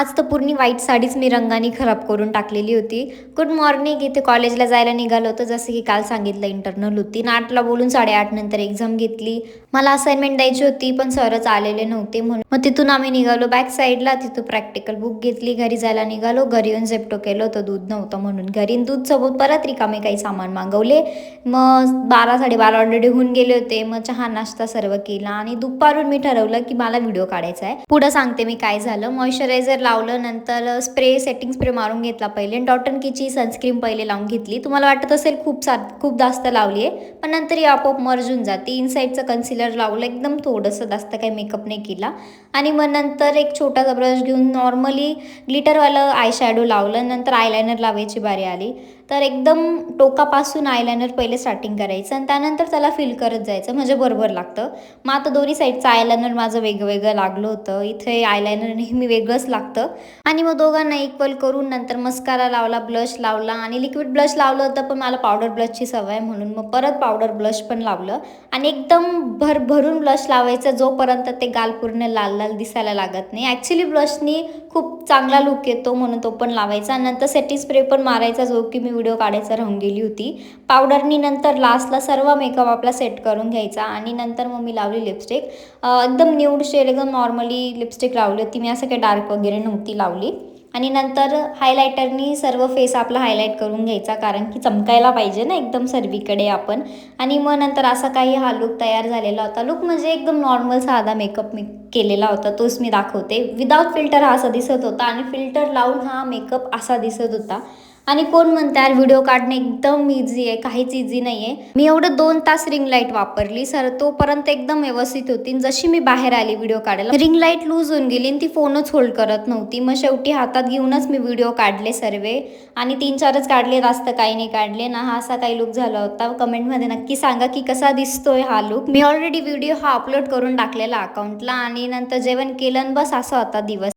आज तर पूर्ण व्हाईट साडीच मी रंगाने खराब करून टाकलेली होती. Good morning. इथे कॉलेजला जायला निघालो होतं, जसं की काल सांगितलं इंटरनल होती. 8ला बोलून 8:30 नंतर एक्झाम घेतली. मला असाइनमेंट द्यायची होती पण सरच आलेले नव्हते म्हणून मग तिथून आम्ही निघालो बॅक साईडला. तिथून प्रॅक्टिकल बुक घेतली, घरी जायला निघालो. घरी येऊन झेप्टो केलं होतं, दूध नव्हतं म्हणून. घरी दूध सोबत परत रिकामे काही सामान मागवले. मग 12-12:30 ऑलरेडी होऊन गेले होते. मग चहा नाश्ता सर्व केला आणि दुपारून मी ठरवलं की मला व्हिडिओ काढायचा आहे. पुढं सांगते मी काय झालं. मॉइश्चरायझर लावलं, नंतर सेटिंग स्प्रे मारून घेतला पहिले. डॉट & कीची सनस्क्रीन पहिले लावून घेतली. तुम्हाला वाटत असेल खूप जास्त लावली आहे, पण नंतर ही आपोआप मर्ज होऊन जाते. इनसाईडचं कन्सिलर लावलं, एकदम थोडंसं, जास्त काही मेकअप नाही केला. आणि मग नंतर एक छोटासा ब्रश घेऊन नॉर्मली ग्लिटरवालं आय शॅडो लावलं. नंतर आयलायनर लावायची बारी आली. तर एकदम टोकापासून आयलायनर पहिले स्टार्टिंग करायचं आणि त्यानंतर त्याला फिल करत जायचं, म्हणजे बरोबर लागतं. मग आता दोन्ही साईडचं आयलायनर माझं वेगवेगळं लागलं होतं. इथे आयलायनर नेहमी वेगळंच लागतं. आणि मग दोघांना इक्वल करून नंतर मस्कारा लावला, ब्लश लावला आणि लिक्विड ब्लश लावलं होतं, पण मला पावडर ब्लशची सवय म्हणून मग परत पावडर ब्लश पण लावलं. आणि एकदम भरभरून ब्लश लावायचं जोपर्यंत ते गाल पूर्ण लाल लाल दिसायला लागत नाही. ॲक्च्युली ब्लशनी खूप चांगला लुक येतो म्हणून तो पण लावायचा. नंतर सेटिंग स्प्रे पण मारायचा, जो की मी व्हिडिओ काढायचा राहून गेली होती. पावडरनी नंतर लास्टला सर्व मेकअप आपला सेट करून घ्यायचा. आणि नंतर मग मी लावली लिपस्टिक. एकदम न्यूड शेड, एकदम नॉर्मली लिपस्टिक लावली होती मी, असं काही डार्क वगैरे नव्हती लावली. आणि नंतर हायलायटरनी सर्व फेस आपला हायलाईट करून घ्यायचा, कारण की चमकायला पाहिजे ना एकदम सर्वीकडे आपण. आणि मग नंतर असा काही हा लुक तयार झालेला होता. लुक म्हणजे एकदम नॉर्मल साधा मेकअप मी केलेला होता, तोच मी दाखवते. विदाऊट फिल्टर हा असा दिसत होता आणि फिल्टर लावून हा मेकअप असा दिसत होता. आणि कोण म्हणतात व्हिडिओ काढणे एकदम इझी आहे, काहीच इझी नाही आहे. मी एवढं 2 तास रिंग लाईट वापरली सर, तोपर्यंत एकदम व्यवस्थित होती. जशी मी बाहेर आली व्हिडिओ काढायला, रिंग लाईट लूज होऊन गेली आणि ती फोनच होल्ड करत नव्हती. मग शेवटी हातात घेऊनच मी व्हिडिओ काढले सर्वे. आणि 3-4च काढले, जास्त काही नाही काढले ना. हा असा काही लुक झाला होता. कमेंटमध्ये नक्की सांगा की कसा दिसतोय हा लुक. मी ऑलरेडी व्हिडिओ हा अपलोड करून टाकलेला अकाउंटला. आणि नंतर जेवण केलं, बस असा होता दिवस.